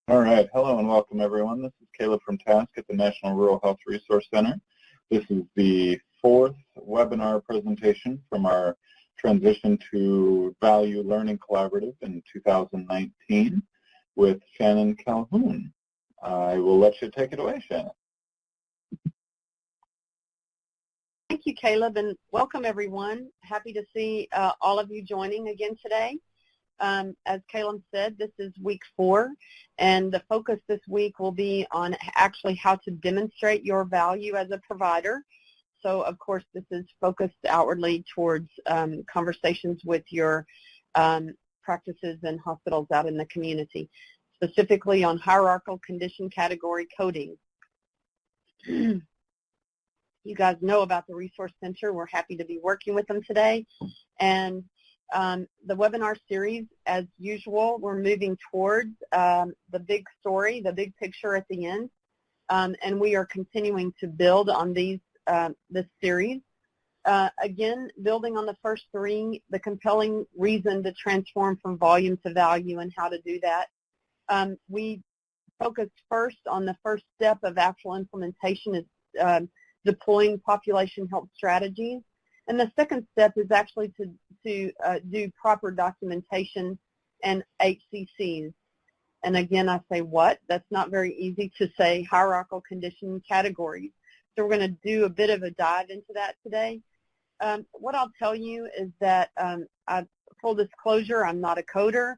All right. Hello and welcome, everyone. This is Caleb from Task at the National Rural Health Resource Center. This is the fourth webinar presentation from our Transition to Value Learning Collaborative in 2019 with Shannon Calhoun. I will let you take it away, Shannon. Thank you, Caleb, and welcome, everyone. Happy to see all of you joining again today. As Caleb said, this is week 4, and the focus this week will be on actually how to demonstrate your value as a provider. So, of course, this is focused outwardly towards conversations with your practices and hospitals out in the community, specifically on hierarchical condition category coding. You guys know about the Resource Center. We're happy to be working with them today. And the webinar series, as usual, we're moving towards the big story, the big picture at the end. And we are continuing to build on this series. Again, building on the first 3, the compelling reason to transform from volume to value and how to do that. We focused first on the first step of actual implementation is deploying population health strategies. And the second step is actually to do proper documentation and HCCs. And again, I say what? That's not very easy to say, hierarchical condition categories. So we're going to do a bit of a dive into that today. What I'll tell you is that, full disclosure, I'm not a coder.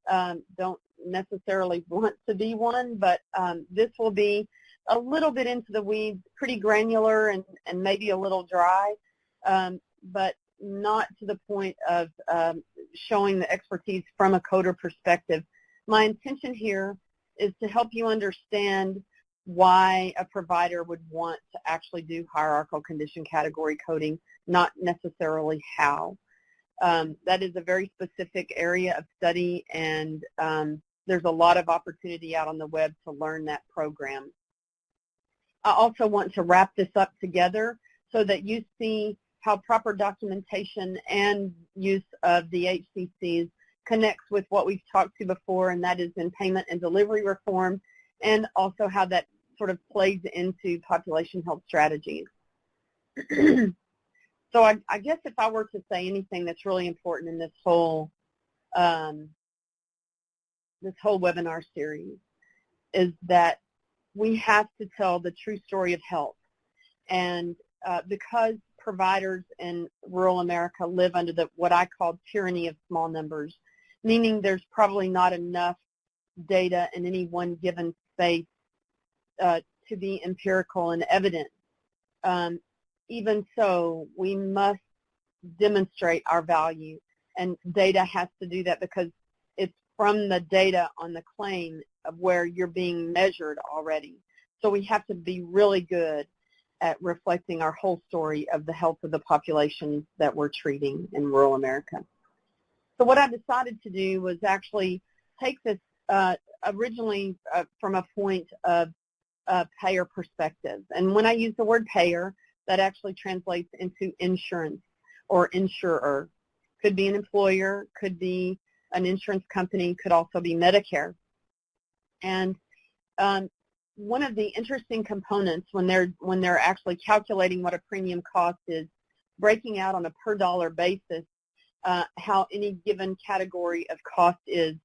Don't necessarily want to be one, but this will be a little bit into the weeds, pretty granular and maybe a little dry, but not to the point of showing the expertise from a coder perspective. My intention here is to help you understand why a provider would want to actually do hierarchical condition category coding, not necessarily how. That is a very specific area of study, and there's a lot of opportunity out on the web to learn that program. I also want to wrap this up together so that you see how proper documentation and use of the HCCs connects with what we've talked to before, and that is in payment and delivery reform, and also how that sort of plays into population health strategies. So I guess if I were to say anything that's really important in this whole webinar series is that we have to tell the true story of health. And because providers in rural America live under what I call tyranny of small numbers, meaning there's probably not enough data in any one given space to be empirical and evident. Even so, we must demonstrate our value, and data has to do that because it's from the data on the claim of where you're being measured already. So we have to be really good at reflecting our whole story of the health of the population that we're treating in rural America. So what I decided to do was actually take this originally from a point of payer perspective. And when I use the word payer, that actually translates into insurance or insurer. Could be an employer, could be an insurance company, could also be Medicare. And one of the interesting components when they're actually calculating what a premium cost is, breaking out on a per dollar basis how any given category of cost is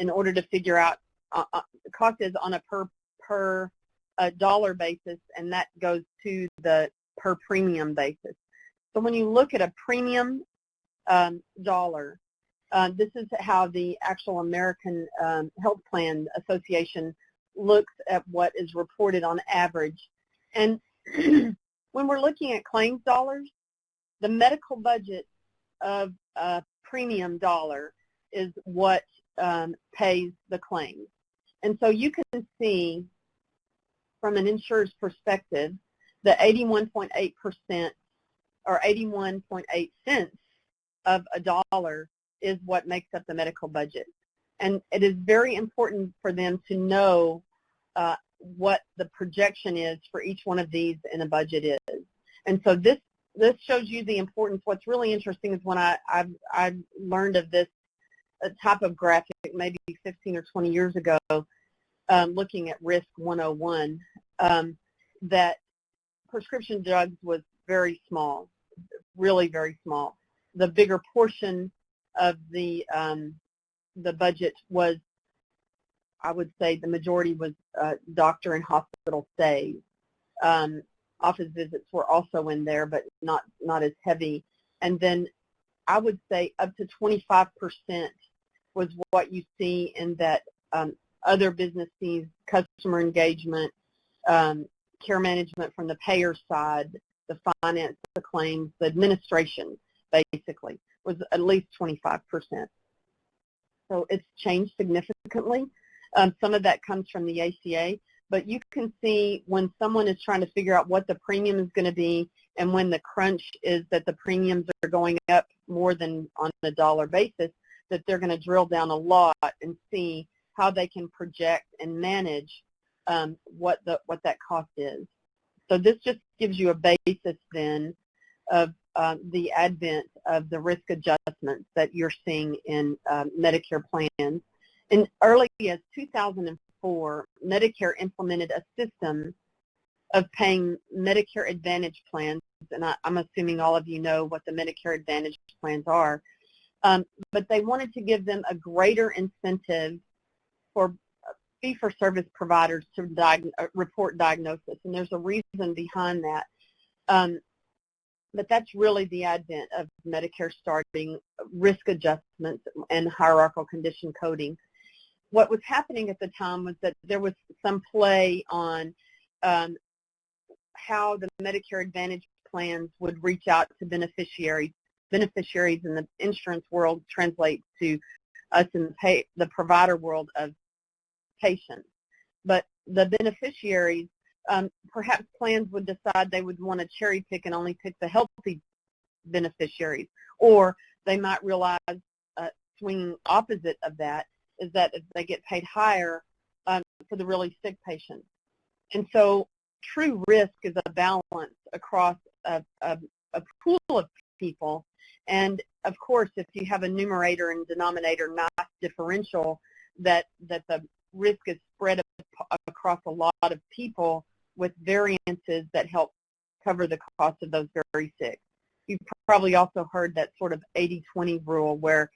in order to figure out cost is on a per dollar basis, and that goes to the per premium basis. So when you look at a premium dollar, this is how the actual American Health Plan Association looks at what is reported on average. And when we're looking at claims dollars, the medical budget of a premium dollar is what pays the claims. And so you can see from an insurer's perspective, the 81.8% or 81.8 cents of a dollar is what makes up the medical budget. And it is very important for them to know what the projection is for each one of these in a budget is. And so this shows you the importance. What's really interesting is when I learned of this type of graphic maybe 15 or 20 years ago, looking at Risk 101, that prescription drugs was very small, really very small. The bigger portion of the budget was, I would say the majority was doctor and hospital stays. Office visits were also in there, but not as heavy. And then I would say up to 25% was what you see in that other business fees, customer engagement, care management from the payer side, the finance, the claims, the administration, basically, was at least 25%. So it's changed significantly. Some of that comes from the ACA, but you can see when someone is trying to figure out what the premium is going to be and when the crunch is that the premiums are going up more than on a dollar basis, that they're going to drill down a lot and see how they can project and manage what that cost is. So this just gives you a basis then of the advent of the risk adjustments that you're seeing in Medicare plans. In early as 2004, Medicare implemented a system of paying Medicare Advantage plans, and I'm assuming all of you know what the Medicare Advantage plans are, but they wanted to give them a greater incentive for fee-for-service providers to report diagnosis, and there's a reason behind that. But that's really the advent of Medicare starting risk adjustments and hierarchical condition coding. What was happening at the time was that there was some play on how the Medicare Advantage plans would reach out to beneficiaries. Beneficiaries in the insurance world translates to us in the provider world of patients. But the beneficiaries, perhaps plans would decide they would want to cherry pick and only pick the healthy beneficiaries, or they might realize swinging opposite of that is that if they get paid higher for the really sick patients. And so true risk is a balance across a pool of people. And of course, if you have a numerator and denominator nice differential, that the risk is spread across a lot of people with variances that help cover the cost of those very sick. You've probably also heard that sort of 80-20 rule where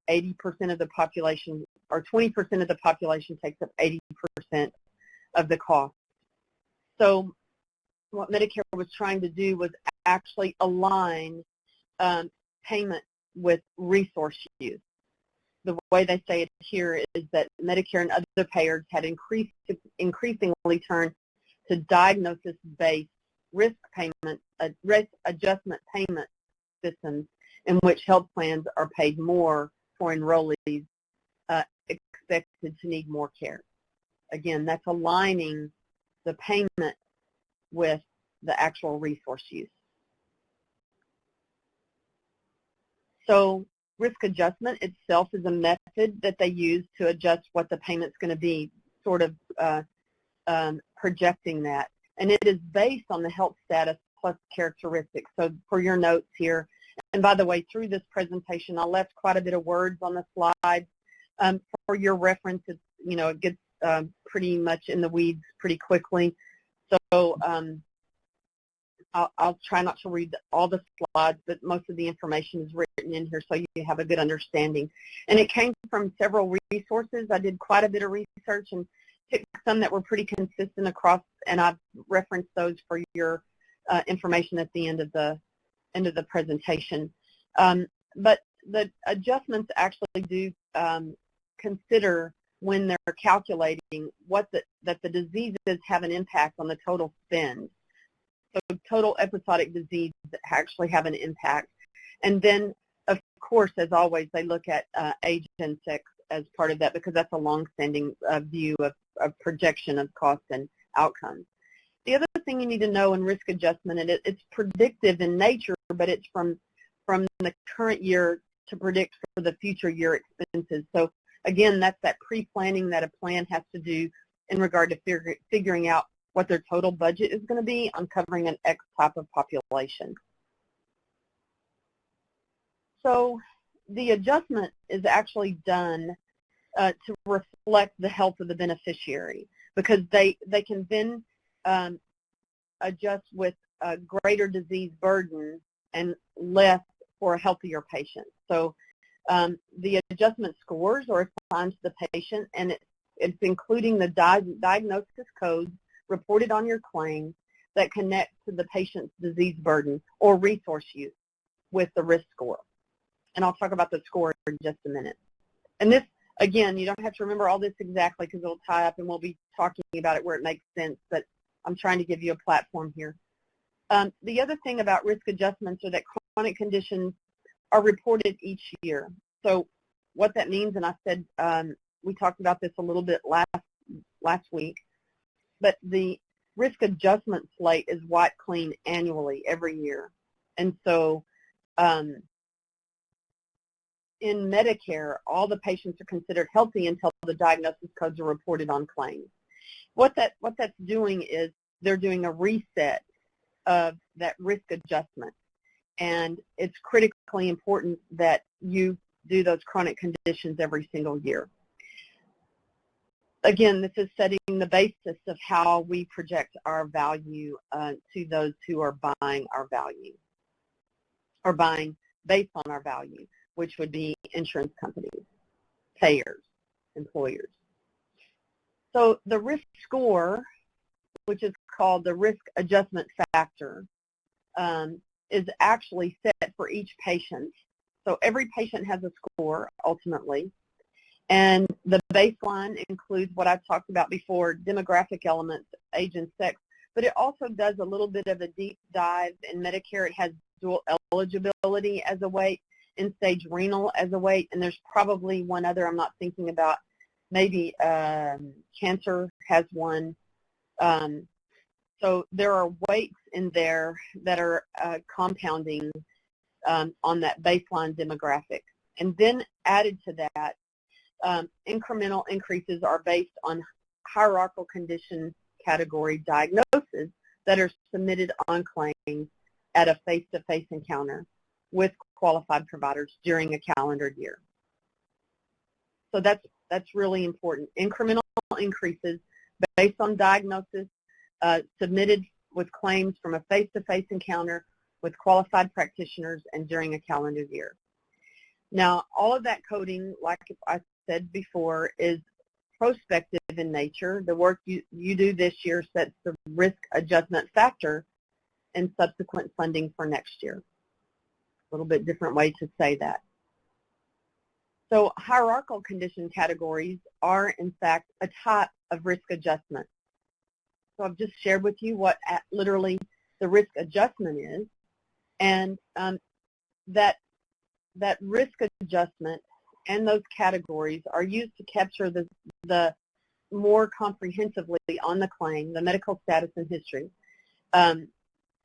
80% of the population or 20% of the population takes up 80% of the cost. So what Medicare was trying to do was actually align payment with resource use. The way they say it here is that Medicare and other payers had increasingly turned to diagnosis-based risk adjustment payment systems in which health plans are paid more for enrollees expected to need more care. Again, that's aligning the payment with the actual resource use. So risk adjustment itself is a method that they use to adjust what the payment's going to be, sort of projecting that. And it is based on the health status plus characteristics. So for your notes here, and by the way, through this presentation, I left quite a bit of words on the slides. For your reference, it gets pretty much in the weeds pretty quickly. So I'll try not to read all the slides, but most of the information is written in here so you have a good understanding. And it came from several resources. I did quite a bit of research and picked some that were pretty consistent across, and I've referenced those for your information at the end of the presentation. But the adjustments actually do consider when they're calculating that the diseases have an impact on the total spend. So total episodic disease actually have an impact. And then, of course, as always, they look at age and sex as part of that because that's a long-standing view of projection of cost and outcomes. The other thing you need to know in risk adjustment, and it's predictive in nature, but it's from the current year to predict for the future year expenses. So again, that's that pre-planning that a plan has to do in regard to figuring out what their total budget is going to be on covering an X type of population. So the adjustment is actually done to reflect the health of the beneficiary, because they can then adjust with a greater disease burden and less for a healthier patient. So the adjustment scores are assigned to the patient, and it's including the diagnosis codes reported on your claim that connect to the patient's disease burden or resource use with the risk score. And I'll talk about the score in just a minute. And this, again, you don't have to remember all this exactly because it'll tie up and we'll be talking about it where it makes sense, but I'm trying to give you a platform here. The other thing about risk adjustments are that chronic conditions are reported each year. So what that means, and I said we talked about this a little bit last week, but the risk adjustment slate is wiped clean annually every year. And so in Medicare, all the patients are considered healthy until the diagnosis codes are reported on claims. What that's doing is they're doing a reset of that risk adjustment, and it's critically important that you do those chronic conditions every single year. Again, this is setting the basis of how we project our value to those who are buying our value, or buying based on our value, which would be insurance companies, payers, employers. So the risk score, which is called the risk adjustment factor, is actually set for each patient. So every patient has a score ultimately, and the baseline includes what I've talked about before, demographic elements, age and sex, but it also does a little bit of a deep dive. In Medicare, it has dual eligibility as a weight, end-stage renal as a weight, and there's probably one other I'm not thinking about. Maybe cancer has one. So there are weights in there that are compounding on that baseline demographic. And then added to that, incremental increases are based on hierarchical condition category diagnoses that are submitted on claims at a face-to-face encounter with qualified providers during a calendar year. So that's really important. Incremental increases based on diagnosis submitted with claims from a face-to-face encounter with qualified practitioners and during a calendar year. Now, all of that coding, like I said before, is prospective in nature. The work you do this year sets the risk adjustment factor and subsequent funding for next year. A little bit different way to say that. So hierarchical condition categories are, in fact, a type of risk adjustment. So I've just shared with you what literally the risk adjustment is, and that risk adjustment and those categories are used to capture the more comprehensively on the claim, the medical status and history.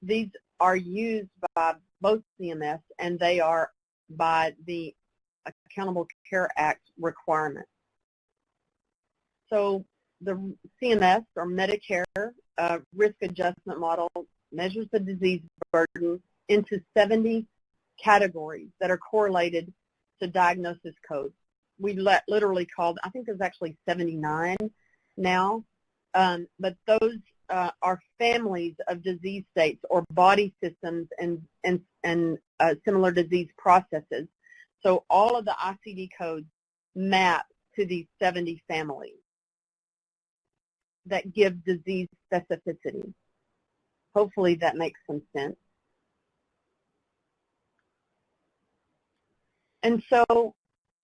These are used by both CMS and they are by the Accountable Care Act requirements. So the CMS, or Medicare, risk adjustment model measures the disease burden into 70 categories that are correlated to diagnosis codes. We literally called, I think there's actually 79 now, but those are families of disease states or body systems and similar disease processes. So all of the ICD codes map to these 70 families that give disease specificity. Hopefully that makes some sense. And so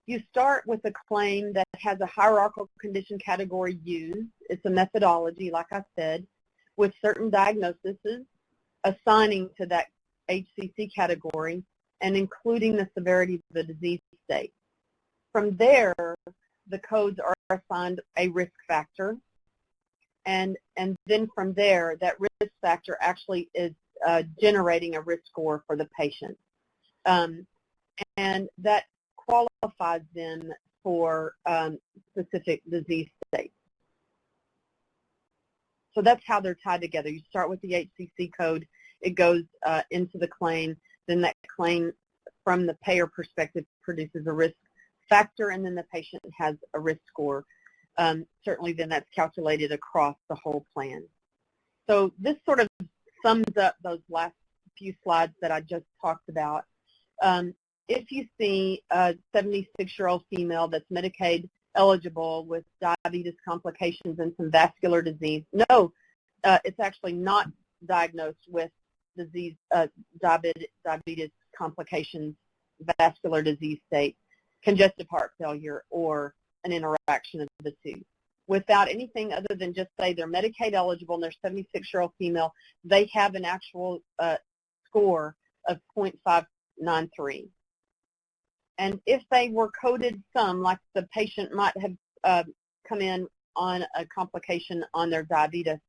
you start with a claim that has a hierarchical condition category used. It's a methodology, like I said, with certain diagnoses assigning to that HCC category and including the severity of the disease state. From there, the codes are assigned a risk factor, and then from there, that risk factor actually is generating a risk score for the patient. And that qualifies them for specific disease states. So that's how they're tied together. You start with the HCC code, it goes into the claim, then that claim from the payer perspective produces a risk factor, and then the patient has a risk score. Certainly then that's calculated across the whole plan. So this sort of sums up those last few slides that I just talked about. If you see a 76-year-old female that's Medicaid eligible with diabetes complications and some vascular disease, no, it's actually not diagnosed with disease, diabetes complications, vascular disease state, congestive heart failure, or an interaction of the two. Without anything other than just say they're Medicaid eligible and they're 76-year-old female, they have an actual score of 0.593. And if they were coded some, like the patient might have come in on a complication on their diabetes,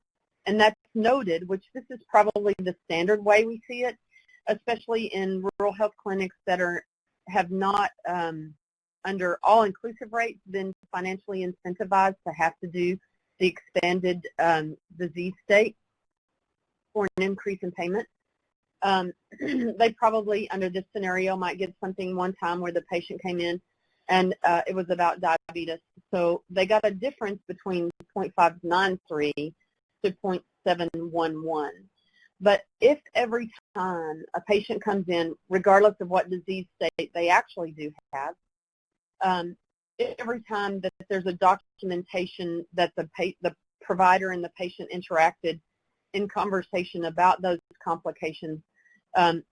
and that's noted, which this is probably the standard way we see it, especially in rural health clinics that have not, under all-inclusive rates, been financially incentivized to have to do the expanded disease state for an increase in payment. They probably, under this scenario, might get something one time where the patient came in and it was about diabetes. So they got a difference between 0.593 to 0.711. But if every time a patient comes in, regardless of what disease state they actually do have, every time that there's a documentation that the provider and the patient interacted in conversation about those complications,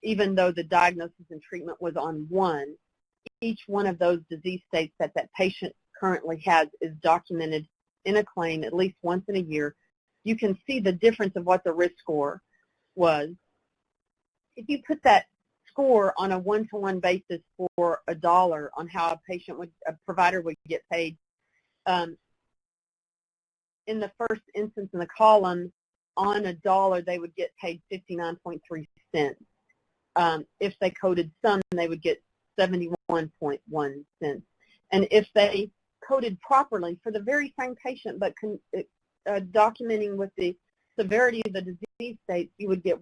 even though the diagnosis and treatment was on one, each one of those disease states that that patient currently has is documented in a claim at least once in a year. You can see the difference of what the risk score was. If you put that score on a one-to-one basis for $1 on how a provider would get paid, in the first instance in the column, on $1 they would get paid 59.3 cents. If they coded some, they would get 71.1 cents. And if they coded properly for the very same patient but documenting with the severity of the disease state, you would get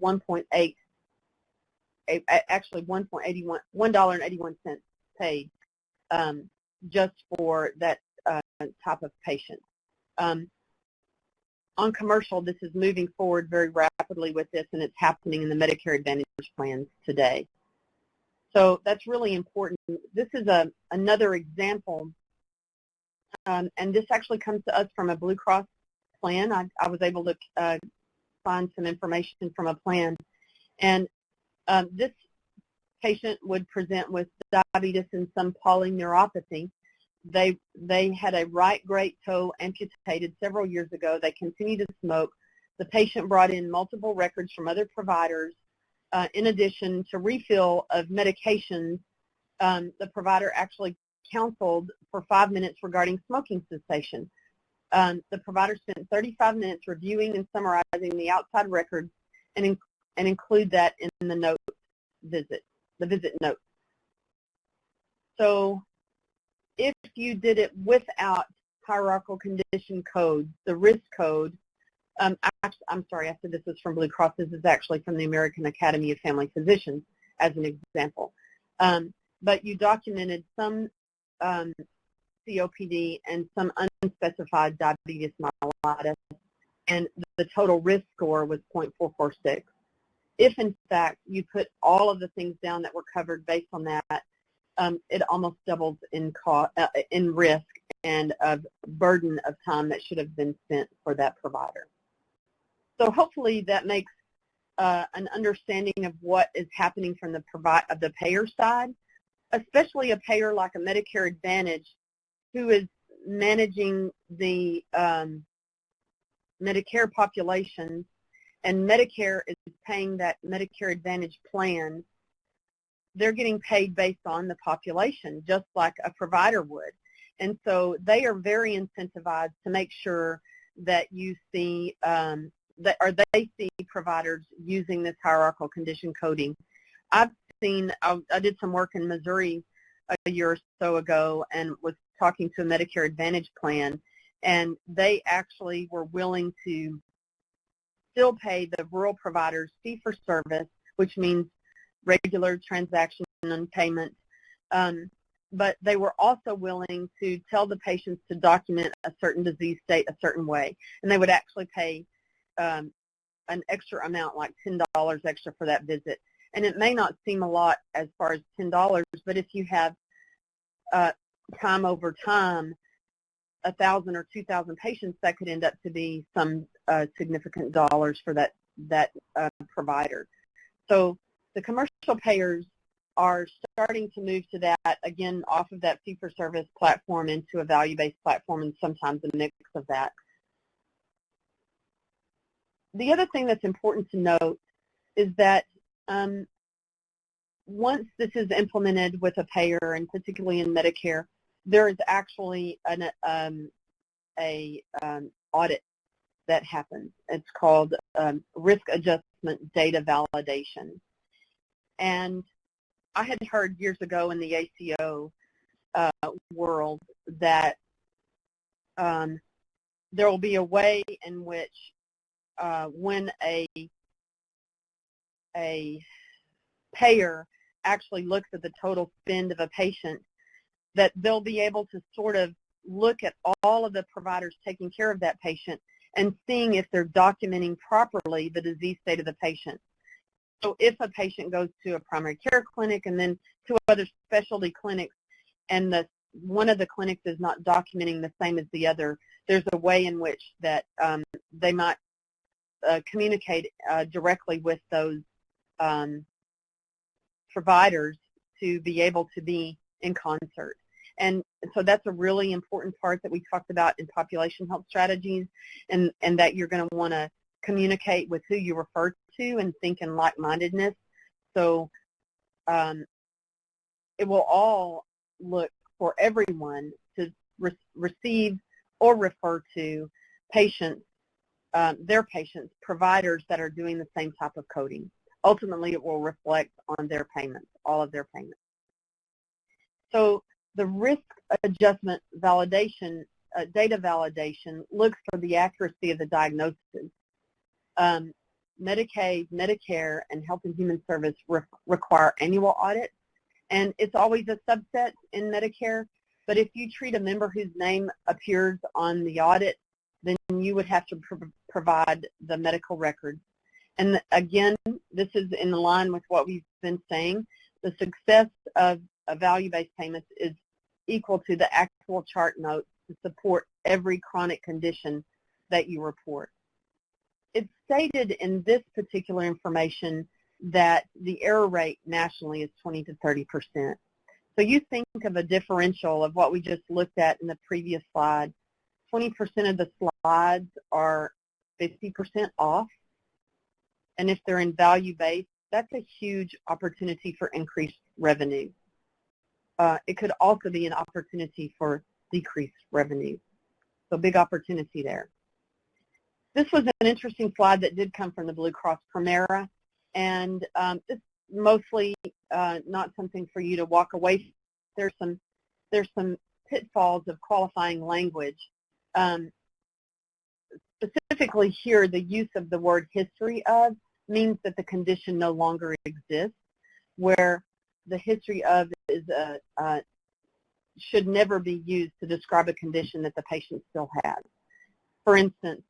actually $1.81 paid just for that type of patient. On commercial, this is moving forward very rapidly with this, and it's happening in the Medicare Advantage plans today. So that's really important. This is another example, and this actually comes to us from a Blue Cross plan. I was able to find some information from a plan, and this patient would present with diabetes and some polyneuropathy. They had a right great toe amputated several years ago. They continue to smoke. The patient brought in multiple records from other providers. In addition to refill of medications, the provider actually counseled for 5 minutes regarding smoking cessation. The provider spent 35 minutes reviewing and summarizing the outside records and include that in the visit note. So if you did it without hierarchical condition codes, the risk code, I'm sorry, I said this was from Blue Cross. This is actually from the American Academy of Family Physicians as an example. But you documented some COPD and some unspecified diabetes mellitus, and the total risk score was 0.446. If, in fact, you put all of the things down that were covered based on that, it almost doubles in risk and of burden of time that should have been spent for that provider. So hopefully that makes an understanding of what is happening from the payer side, especially a payer like a Medicare Advantage who is managing the Medicare population, and Medicare is paying that Medicare Advantage plan. They're getting paid based on the population, just like a provider would. And so they are very incentivized to make sure that you see they see providers using this hierarchical condition coding. I did some work in Missouri a year or so ago and was talking to a Medicare Advantage plan, and they actually were willing to still pay the rural providers fee for service, which means regular transaction and payment, but they were also willing to tell the patients to document a certain disease state a certain way, and they would actually pay an extra amount, like $10 extra for that visit. And it may not seem a lot as far as $10, but if you have time over time, 1,000 or 2,000 patients, that could end up to be some significant dollars for that provider. So the commercial payers are starting to move to that, again, off of that fee-for-service platform into a value-based platform, and sometimes a mix of that. The other thing that's important to note is that once this is implemented with a payer, and particularly in Medicare, there is actually an audit that happens. It's called risk adjustment data validation. And I had heard years ago in the ACO world that there will be a way in which when a payer actually looks at the total spend of a patient, that they'll be able to sort of look at all of the providers taking care of that patient and seeing if they're documenting properly the disease state of the patient. So if a patient goes to a primary care clinic and then to other specialty clinics, and one of the clinics is not documenting the same as the other, there's a way in which that they might communicate directly with those providers to be able to be in concert. And so that's a really important part that we talked about in population health strategies, and that you're going to want to communicate with who you refer to and think in like-mindedness. So it will all look for everyone to receive or refer to patients, their patients, providers that are doing the same type of coding. Ultimately, it will reflect on their payments, all of their payments. So the risk adjustment validation, data validation, looks for the accuracy of the diagnosis. Medicaid, Medicare, and Health and Human Service require annual audits, and it's always a subset in Medicare. But if you treat a member whose name appears on the audit, then you would have to provide the medical records. And again, this is in line with what we've been saying. The success of value-based payments is equal to the actual chart notes to support every chronic condition that you report. It's stated in this particular information that the error rate nationally is 20 to 30%. So you think of a differential of what we just looked at in the previous slide. 20% of the slides are 50% off. And if they're in value-based, that's a huge opportunity for increased revenue. It could also be an opportunity for decreased revenue. So big opportunity there. This was an interesting slide that did come from the Blue Cross Primera, and it's mostly not something for you to walk away from. There's some pitfalls of qualifying language. Specifically here, the use of the word history of means that the condition no longer exists, where the history of is should never be used to describe a condition that the patient still has. For instance,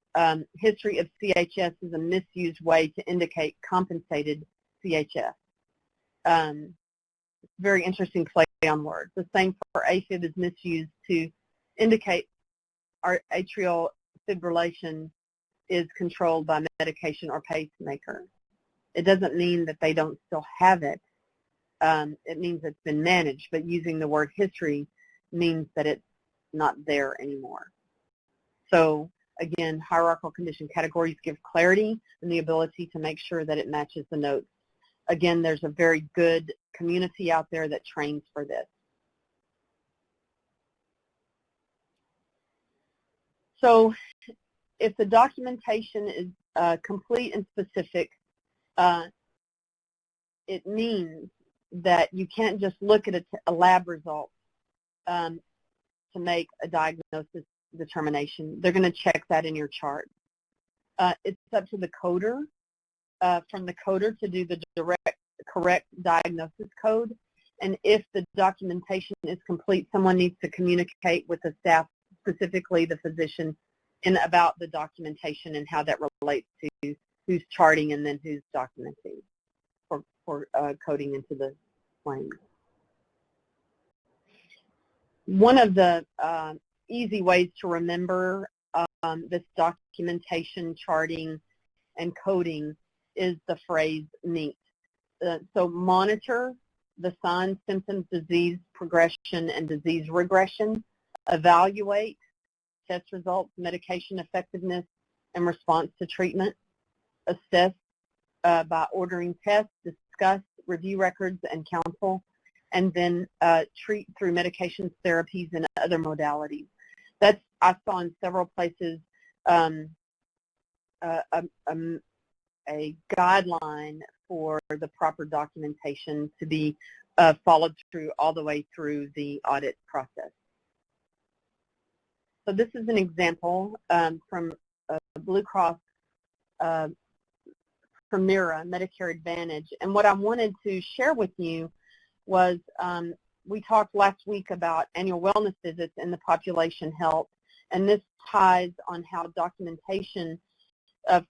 history of CHS is a misused way to indicate compensated CHF. Very interesting play on words. The same for AFib is misused to indicate our atrial fibrillation is controlled by medication or pacemaker. It doesn't mean that they don't still have it. It means it's been managed, but using the word history means that it's not there anymore. So again, hierarchical condition categories give clarity and the ability to make sure that it matches the notes. Again, there's a very good community out there that trains for this. So if the documentation is complete and specific, it means that you can't just look at a lab result to make a diagnosis determination. They're going to check that in your chart. It's up to the coder, from the coder to do the correct diagnosis code, And if the documentation is complete, someone needs to communicate with the staff, specifically the physician, about the documentation and how that relates to who's charting and then who's documenting for coding into the claims. One of the easy ways to remember this documentation, charting, and coding is the phrase NEAT. So monitor the signs, symptoms, disease progression, and disease regression, evaluate test results, medication effectiveness, and response to treatment, assess by ordering tests, discuss, review records, and counsel, and then treat through medications, therapies, and other modalities. That's, I saw in several places a guideline for the proper documentation to be followed through all the way through the audit process. So this is an example from Blue Cross Premier Medicare Advantage. And what I wanted to share with you was we talked last week about annual wellness visits in the population health, and this ties on how documentation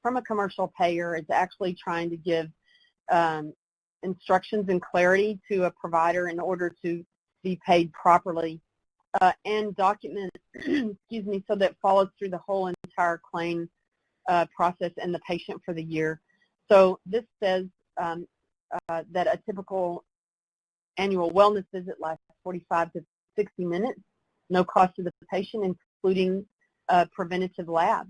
from a commercial payer is actually trying to give instructions and clarity to a provider in order to be paid properly and document, excuse me, so that it follows through the whole entire claim process and the patient for the year. So this says that a typical annual wellness visit lasts 45 to 60 minutes, no cost to the patient, including preventative labs.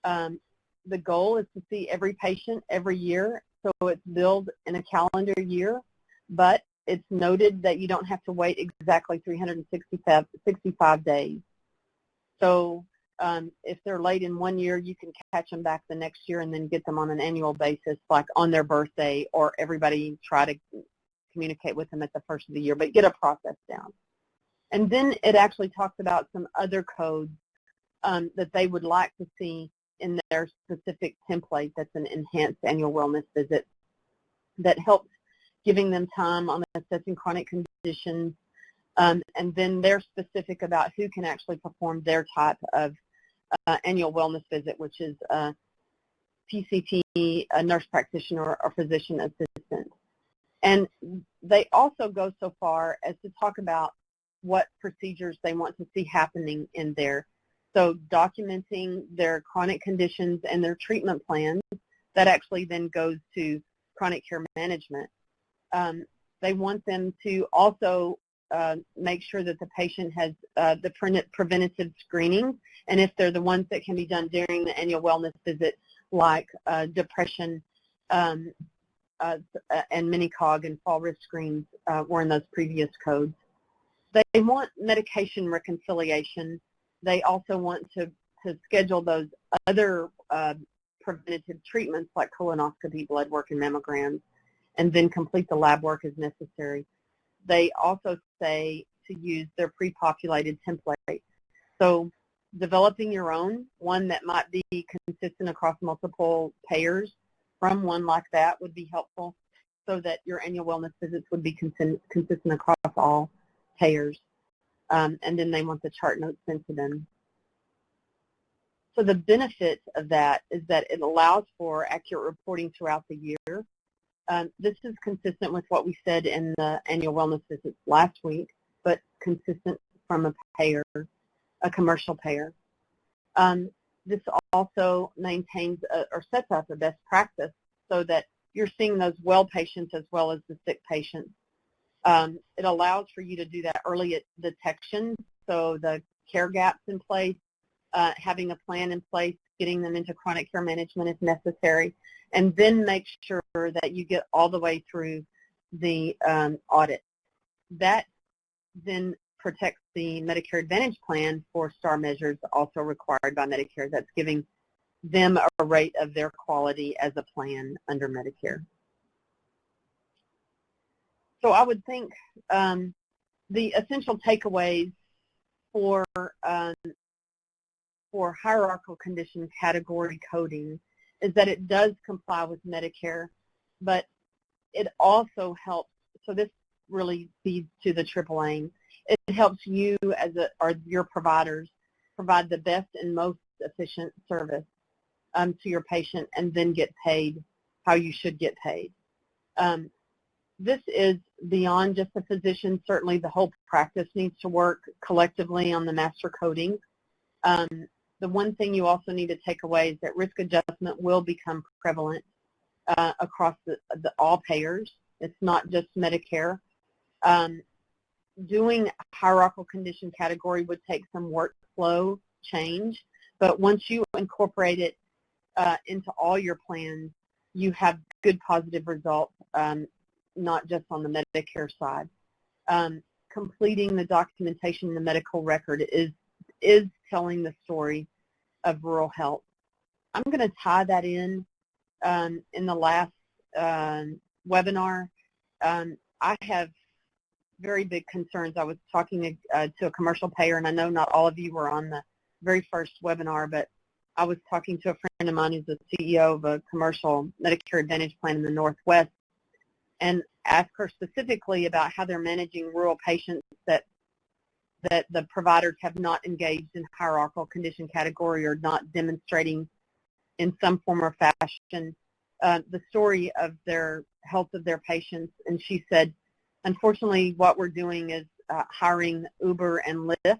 The goal is to see every patient every year, so it's billed in a calendar year, but it's noted that you don't have to wait exactly 365 days. So if they're late in one year, you can catch them back the next year and then get them on an annual basis, like on their birthday, or everybody try to communicate with them at the first of the year, but get a process down. And then it actually talks about some other codes that they would like to see in their specific template that's an enhanced annual wellness visit that helps giving them time on assessing chronic conditions, and then they're specific about who can actually perform their type of annual wellness visit, which is PCP, a nurse practitioner, or physician assistant. And they also go so far as to talk about what procedures they want to see happening in there. So documenting their chronic conditions and their treatment plans, that actually then goes to chronic care management. They want them to also make sure that the patient has the preventative screenings, and if they're the ones that can be done during the annual wellness visit, like depression and mini-cog and fall risk screens were in those previous codes. They want medication reconciliation. They also want to schedule those other preventative treatments like colonoscopy, blood work, and mammograms, and then complete the lab work as necessary. They also say to use their pre-populated template. So developing your own, one that might be consistent across multiple payers from one like that would be helpful, so that your annual wellness visits would be consistent across all payers. And then they want the chart notes sent to them. So the benefit of that is that it allows for accurate reporting throughout the year. This is consistent with what we said in the annual wellness visits last week, but consistent from a payer, a commercial payer. This also maintains or sets up a best practice so that you're seeing those well patients as well as the sick patients. It allows for you to do that early detection, so the care gaps in place, having a plan in place, getting them into chronic care management if necessary, and then make sure that you get all the way through the audit. That then protects the Medicare Advantage plan for STAR measures also required by Medicare. That's giving them a rate of their quality as a plan under Medicare. So I would think the essential takeaways for hierarchical condition category coding is that it does comply with Medicare, but it also helps. So this really feeds to the triple aim. It helps you or your providers provide the best and most efficient service to your patient, and then get paid how you should get paid. This is beyond just the physician. Certainly the whole practice needs to work collectively on the master coding. The one thing you also need to take away is that risk adjustment will become prevalent across all payers. It's not just Medicare. Doing hierarchical condition category would take some workflow change, but once you incorporate it into all your plans, you have good positive results, not just on the Medicare side. Completing the documentation in the medical record is telling the story of rural health. I'm going to tie that in the last webinar. I have very big concerns. I was talking to a commercial payer, and I know not all of you were on the very first webinar, but I was talking to a friend of mine who's the CEO of a commercial Medicare Advantage plan in the Northwest, and asked her specifically about how they're managing rural patients that the providers have not engaged in hierarchical condition category or not demonstrating in some form or fashion the story of their health of their patients. And she said, unfortunately, what we're doing is hiring Uber and Lyft,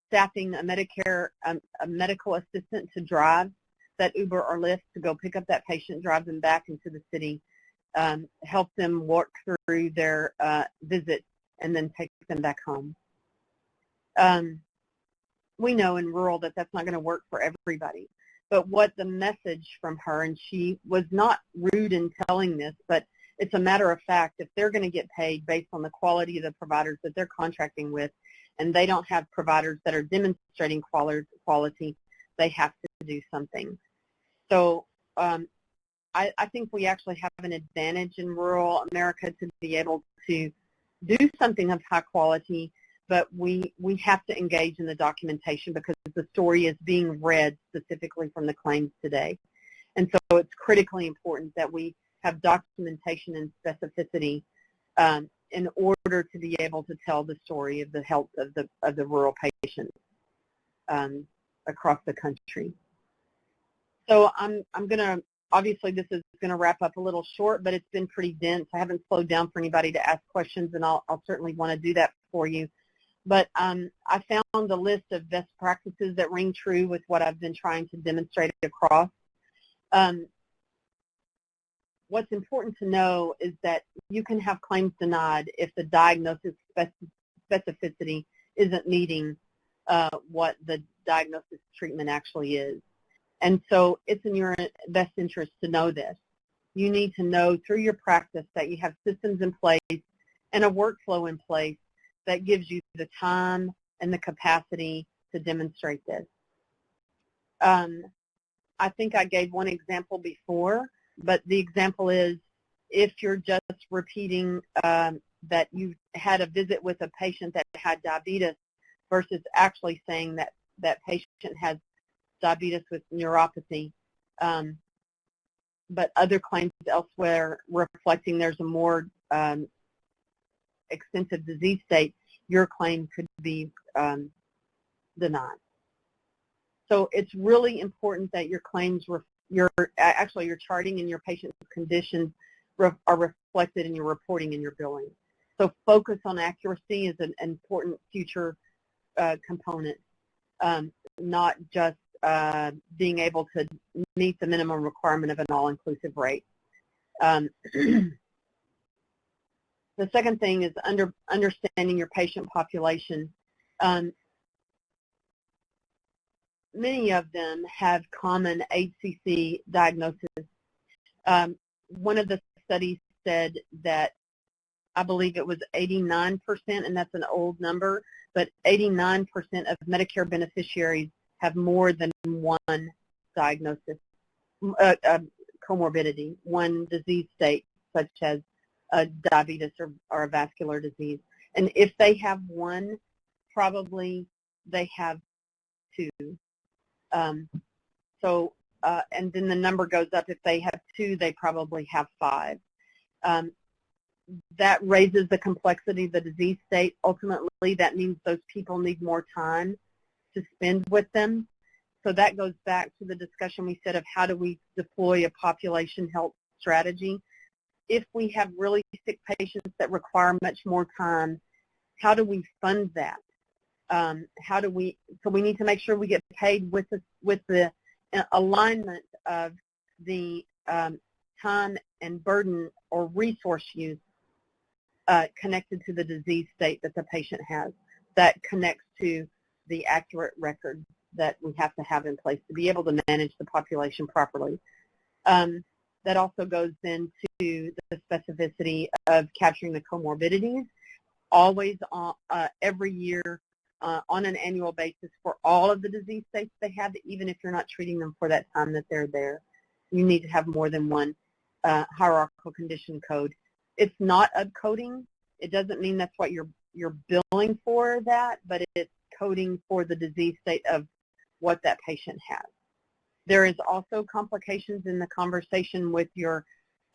staffing a medical assistant to drive that Uber or Lyft to go pick up that patient, drive them back into the city, help them work through their visit, and then take them back home. We know in rural that that's not going to work for everybody. But what the message from her, and she was not rude in telling this, but it's a matter of fact, if they're going to get paid based on the quality of the providers that they're contracting with, and they don't have providers that are demonstrating quality, they have to do something. So I think we actually have an advantage in rural America to be able to do something of high quality, but we have to engage in the documentation because the story is being read specifically from the claims today. And so it's critically important that we have documentation and specificity in order to be able to tell the story of the health of the rural patients across the country. So I'm going to, obviously this is going to wrap up a little short, but it's been pretty dense. I haven't slowed down for anybody to ask questions, and I'll certainly want to do that for you. But I found a list of best practices that ring true with what I've been trying to demonstrate across. What's important to know is that you can have claims denied if the diagnosis specificity isn't meeting what the diagnosis treatment actually is. And so it's in your best interest to know this. You need to know through your practice that you have systems in place and a workflow in place that gives you the time and the capacity to demonstrate this. I think I gave one example before, but the example is if you're just repeating that you had a visit with a patient that had diabetes versus actually saying that that patient has diabetes with neuropathy, but other claims elsewhere reflecting there's a more extensive disease state, your claim could be denied. So it's really important that your claims, your charting and your patient's conditions are reflected in your reporting and your billing. So focus on accuracy is an important future component, not just being able to meet the minimum requirement of an all-inclusive rate. The second thing is understanding your patient population. Many of them have common HCC diagnosis. One of the studies said that I believe it was 89%, and that's an old number, but 89% of Medicare beneficiaries have more than one diagnosis, comorbidity, one disease state, such as diabetes or a vascular disease. And if they have one, probably they have two. And then the number goes up. If they have two, they probably have five. that raises the complexity of the disease state. Ultimately, that means those people need more time to spend with them. So that goes back to the discussion we said of how do we deploy a population health strategy. If we have really sick patients that require much more time, how do we fund that? So we need to make sure we get paid with the alignment of the time and burden or resource use connected to the disease state that the patient has, that connects to the accurate record that we have to have in place to be able to manage the population properly. That also goes into the specificity of capturing the comorbidities, always every year on an annual basis for all of the disease states they have, even if you're not treating them for that time that they're there. You need to have more than one hierarchical condition code. It's not coding. It doesn't mean that's what you're billing for that, but it's coding for the disease state of what that patient has. There is also complications in the conversation with your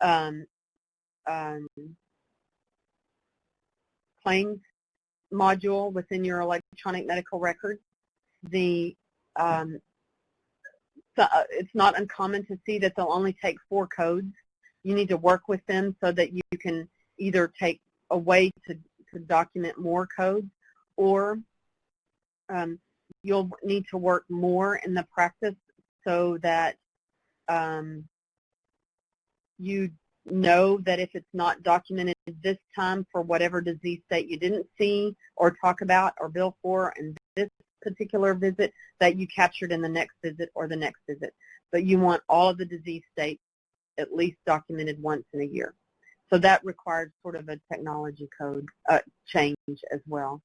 claims module within your electronic medical record. It's not uncommon to see that they'll only take 4 codes. You need to work with them so that you can either take a way to document more codes, or you'll need to work more in the practice so that you know that if it's not documented this time for whatever disease state you didn't see or talk about or bill for in this particular visit, that you captured in the next visit or the next visit. But you want all of the disease states at least documented once in a year. So that requires sort of a technology code change as well.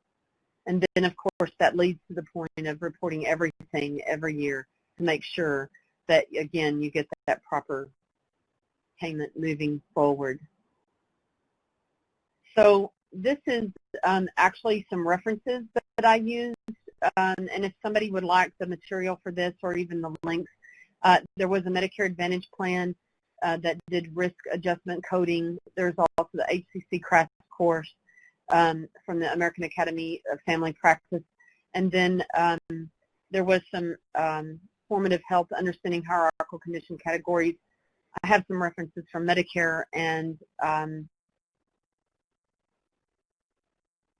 And then, of course, that leads to the point of reporting everything every year to make sure that, again, you get that proper payment moving forward. So this is actually some references that I used, and if somebody would like the material for this or even the links, there was a Medicare Advantage plan that did risk adjustment coding. There's also the HCC crash course from the American Academy of Family Practice. And then there was some formative health understanding hierarchical condition categories. I have some references from Medicare, and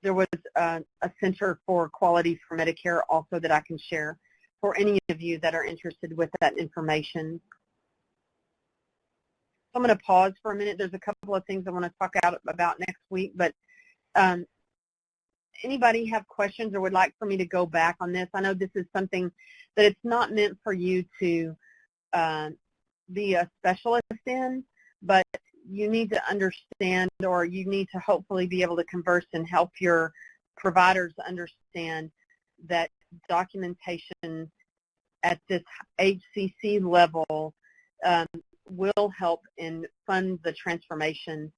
there was a Center for Quality for Medicare also that I can share for any of you that are interested with that information. I'm going to pause for a minute. There's a couple of things I want to talk about next week, but anybody have questions or would like for me to go back on this? I know this is something that it's not meant for you to be a specialist in, but you need to understand, or you need to hopefully be able to converse and help your providers understand that documentation at this HCC level will help and fund the transformation,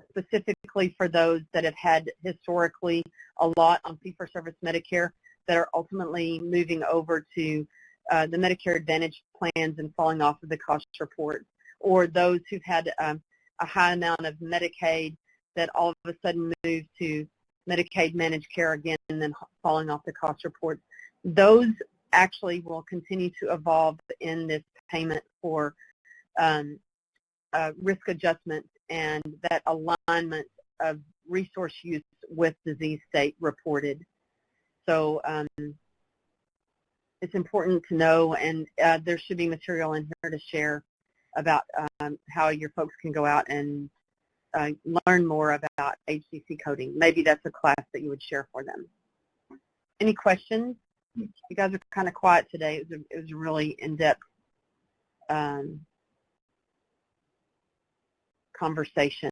specifically for those that have had historically a lot on fee-for-service Medicare that are ultimately moving over to the Medicare Advantage plans and falling off of the cost report, or those who've had a high amount of Medicaid that all of a sudden move to Medicaid managed care again and then falling off the cost report. Those actually will continue to evolve in this payment for risk adjustment and that alignment of resource use with disease state reported. So it's important to know, and there should be material in here to share about how your folks can go out and learn more about HCC coding. Maybe that's a class that you would share for them. Any questions? You guys are kind of quiet today. It was a really in-depth conversation.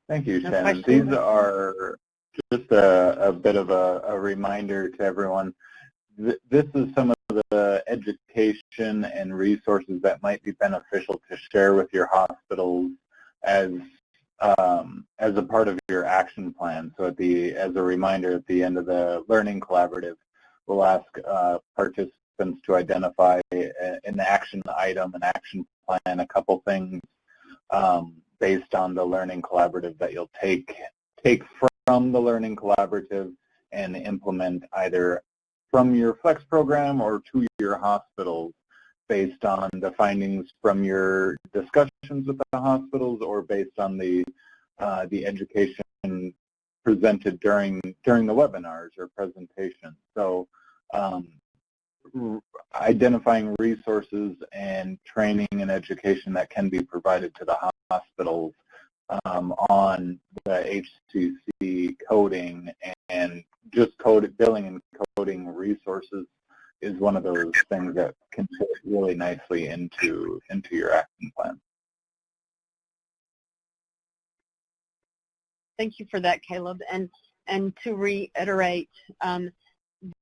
Thank you, No Shannon. questions? These are just a bit of a reminder to everyone. This is some of the education and resources that might be beneficial to share with your hospitals as a part of your action plan. So as a reminder, at the end of the Learning Collaborative, we'll ask participants to identify an action item, an action plan, a couple things based on the learning collaborative that you'll take from the learning collaborative and implement either from your flex program or to your hospitals based on the findings from your discussions with the hospitals or based on the education presented during the webinars or presentations. So identifying resources and training and education that can be provided to the hospitals on the HCC coding and just billing and coding resources is one of those things that can fit really nicely into your action plan. Thank you for that, Caleb. And to reiterate,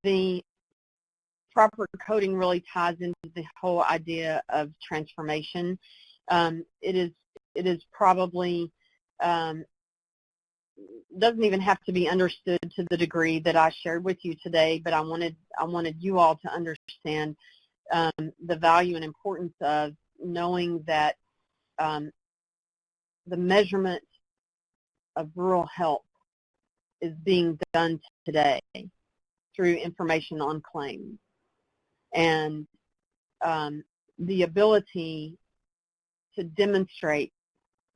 the proper coding really ties into the whole idea of transformation. It is probably doesn't even have to be understood to the degree that I shared with you today, but I wanted you all to understand the value and importance of knowing that the measurement of rural health is being done today through information on claims. And the ability to demonstrate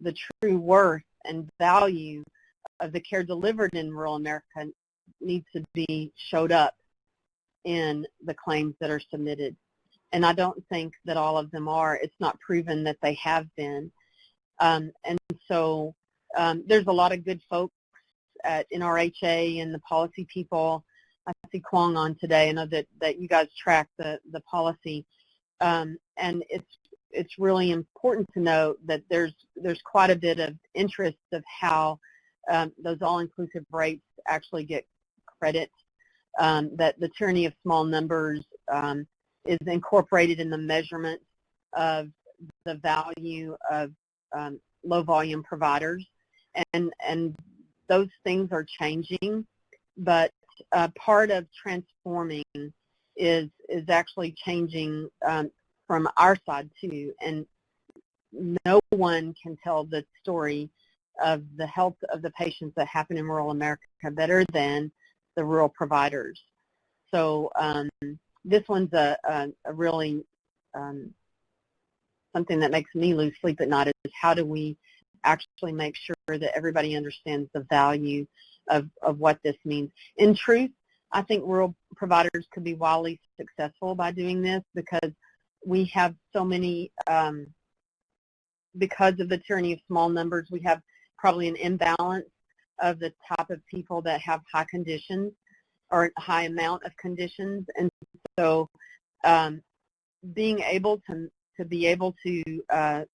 the true worth and value of the care delivered in rural America needs to be showed up in the claims that are submitted. And I don't think that all of them are. It's not proven that they have been. And so there's a lot of good folks at NRHA and the policy people. I see Kwong on today. I know that you guys track the policy. And it's really important to note that there's quite a bit of interest of how those all-inclusive rates actually get credit, that the tyranny of small numbers is incorporated in the measurement of the value of low-volume providers, and those things are changing, but part of transforming is actually changing from our side too, and no one can tell the story of the health of the patients that happen in rural America better than the rural providers. So this one's a really something that makes me lose sleep at night, is how do we actually make sure that everybody understands the value of what this means. In truth, I think rural providers could be wildly successful by doing this because we have so many, because of the tyranny of small numbers, we have probably an imbalance of the type of people that have high conditions or high amount of conditions. And so being able to be able to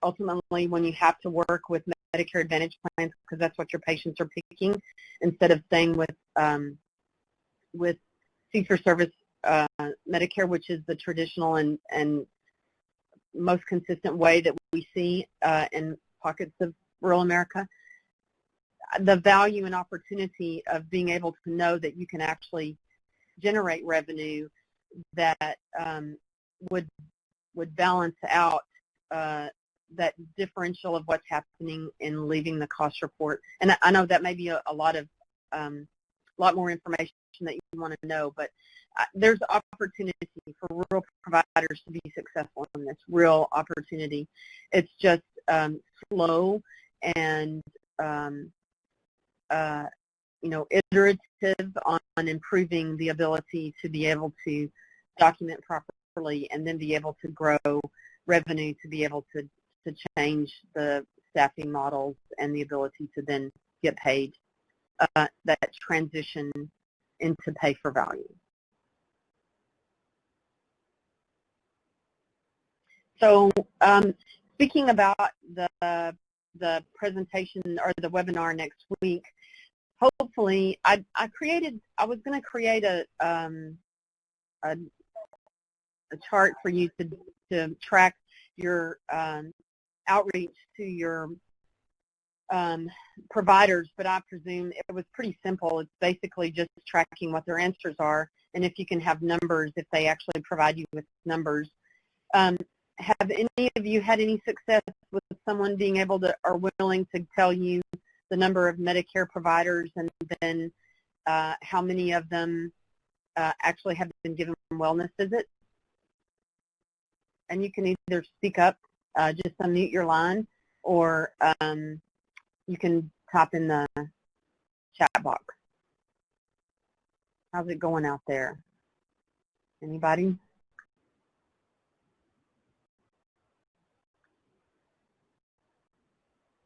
ultimately, when you have to work with Medicare Advantage plans, because that's what your patients are picking, instead of staying with fee-for-service Medicare, which is the traditional and most consistent way that we see in pockets of rural America, the value and opportunity of being able to know that you can actually generate revenue that would balance out that differential of what's happening in leaving the cost report. And I know that may be a lot more information that you want to know, but there's opportunity for rural providers to be successful in this, real opportunity. It's just slow and iterative on improving the ability to be able to document properly and then be able to grow revenue, to be able to change the staffing models and the ability to then get paid, that transition into pay for value. So speaking about the presentation or the webinar next week, hopefully I was going to create a chart for you to track your outreach to your providers, but I presume it was pretty simple. It's basically just tracking what their answers are, and if you can have numbers, if they actually provide you with numbers. Have any of you had any success with someone being able to or willing to tell you the number of Medicare providers and then how many of them actually have been given wellness visits? And you can either speak up, just unmute your line, or you can type in the chat box. How's it going out there? Anybody?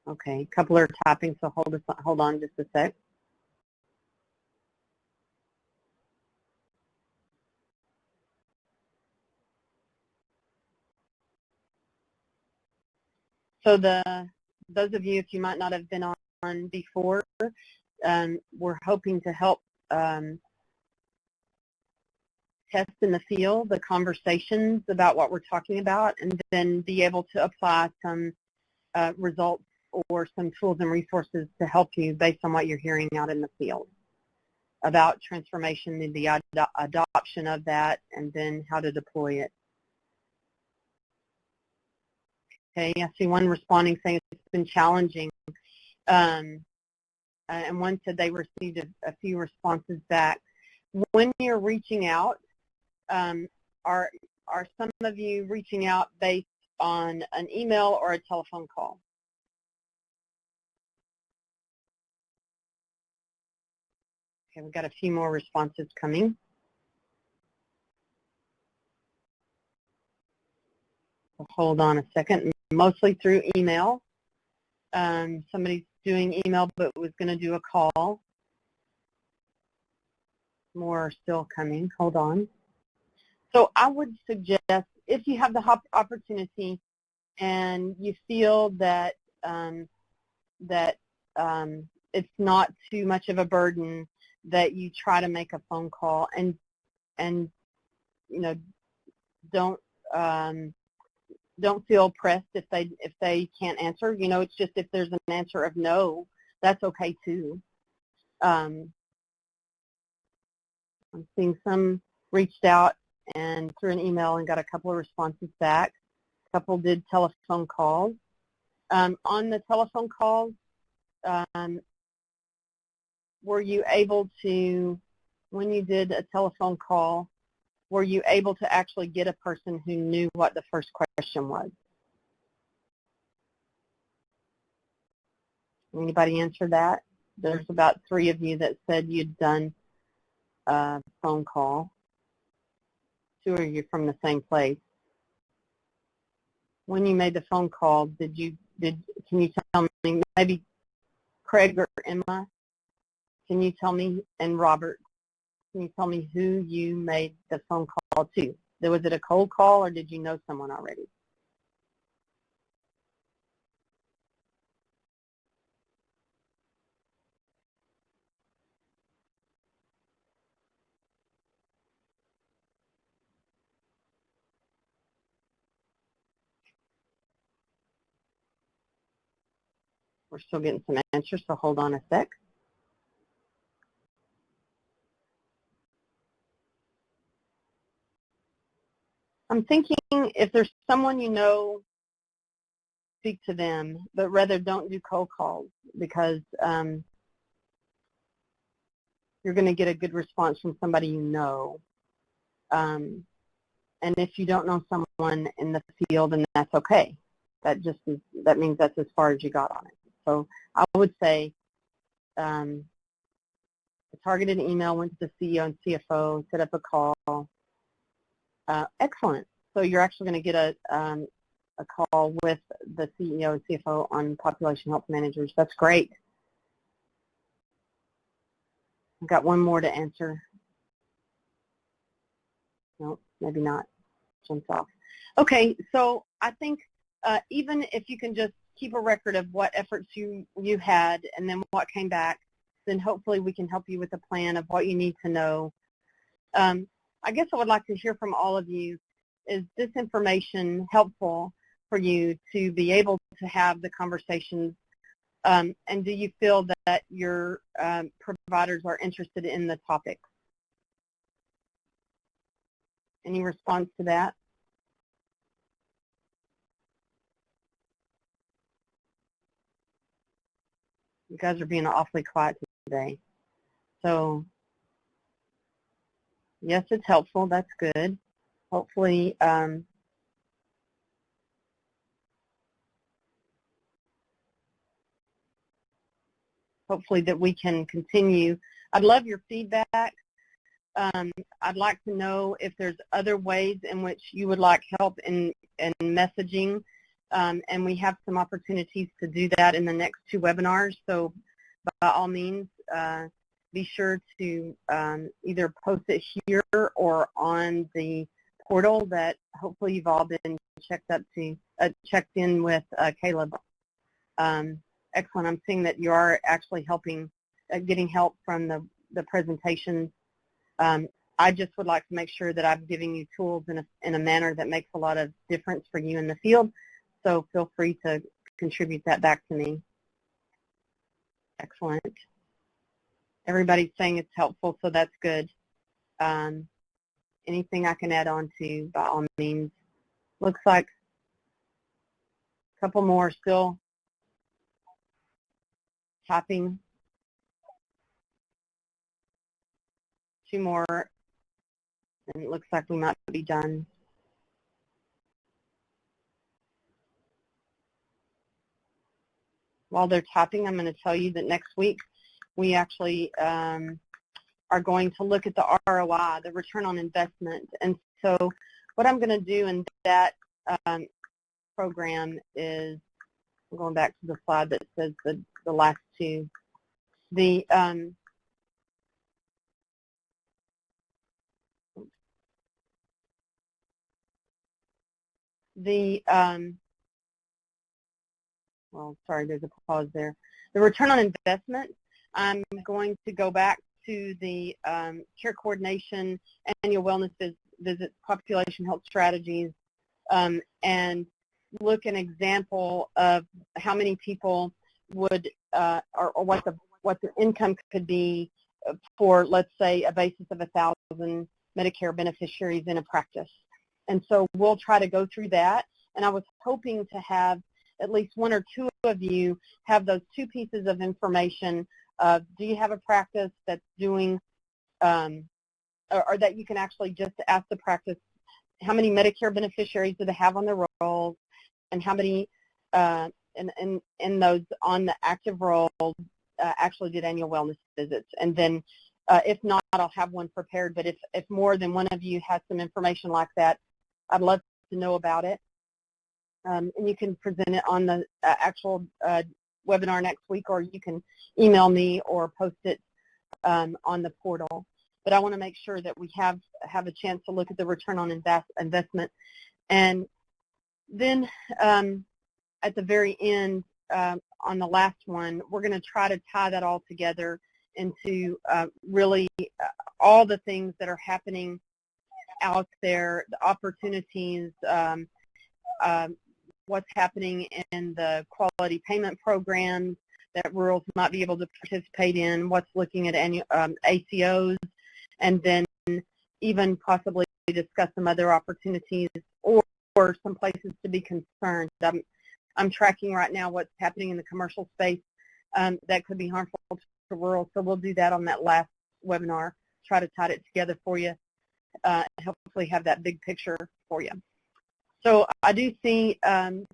Okay, a couple are typing, so hold on just a sec. So those of you, if you might not have been on before, we're hoping to help test in the field the conversations about what we're talking about, and then be able to apply some results or some tools and resources to help you based on what you're hearing out in the field about transformation and the adoption of that, and then how to deploy it. Okay, I see one responding saying it's been challenging, and one said they received a few responses back. When you're reaching out, are some of you reaching out based on an email or a telephone call? Okay, we've got a few more responses coming. So hold on a second. Mostly through email. Somebody's doing email but was going to do a call. More are still coming. Hold on. So I would suggest, if you have the opportunity and you feel that it's not too much of a burden, that you try to make a phone call, and you know, don't feel pressed if they can't answer. You know, it's just if there's an answer of no, that's okay too. I'm seeing some reached out and through an email and got a couple of responses back. A couple did telephone calls. On the telephone calls, were you able to, when you did a telephone call, were you able to actually get a person who knew what the first question was? Anybody answer that? There's about 3 of you that said you'd done a phone call. 2 of you from the same place. When you made the phone call, can you tell me, maybe Craig or Emma, can you tell me, and Robert, can you tell me who you made the phone call to? Was it a cold call, or did you know someone already? We're still getting some answers, so hold on a sec. I'm thinking if there's someone you know, speak to them, but rather don't do cold calls, because you're going to get a good response from somebody you know. And if you don't know someone in the field, then that's okay. That means that's as far as you got on it. So I would say a targeted email went to the CEO and CFO, set up a call. Excellent. So you're actually going to get a call with the CEO and CFO on population health managers. That's great. I've got one more to answer. No, maybe not. Jumps off. Okay, so I think even if you can just keep a record of what efforts you had and then what came back, then hopefully we can help you with a plan of what you need to know. I guess I would like to hear from all of you. Is this information helpful for you to be able to have the conversations? And do you feel that your providers are interested in the topic? Any response to that? You guys are being awfully quiet today. So, yes, it's helpful. That's good. Hopefully, hopefully that we can continue. I'd love your feedback. I'd like to know if there's other ways in which you would like help in messaging, and we have some opportunities to do that in the next 2 webinars. So by all means, be sure to either post it here or on the portal that hopefully you've all been checked in with Caleb. Excellent. I'm seeing that you are actually getting help from the presentations. I just would like to make sure that I'm giving you tools in a manner that makes a lot of difference for you in the field. So feel free to contribute that back to me. Excellent. Everybody's saying it's helpful, so that's good. Anything I can add on to, by all means. Looks like a couple more still typing. 2 more, and it looks like we might be done. While they're typing, I'm going to tell you that next week we actually are going to look at the ROI, the return on investment. And so what I'm going to do in that program is, I'm going back to the slide that says the last 2. Well, sorry, there's a pause there. The return on investment, I'm going to go back to the care coordination, annual wellness visits, population health strategies, and look an example of how many people would, or what the income could be for, let's say, a basis of 1,000 Medicare beneficiaries in a practice. And so we'll try to go through that. And I was hoping to have at least 1 or 2 of you have those 2 pieces of information. Do you have a practice that's doing, or that you can actually just ask the practice, how many Medicare beneficiaries do they have on their rolls, and how many in those on the active roll actually did annual wellness visits? And then if not, I'll have one prepared. But if more than 1 of you has some information like that, I'd love to know about it. And you can present it on the actual webinar next week, or you can email me or post it on the portal. But I want to make sure that we have a chance to look at the return on investment. And then at the very end, on the last one, we're going to try to tie that all together into really all the things that are happening out there, the opportunities, what's happening in the quality payment programs that rurals might be able to participate in, what's looking at ACOs, and then even possibly discuss some other opportunities or some places to be concerned. I'm tracking right now what's happening in the commercial space that could be harmful to rural, so we'll do that on that last webinar, try to tie it together for you, and hopefully have that big picture for you. So I do see someone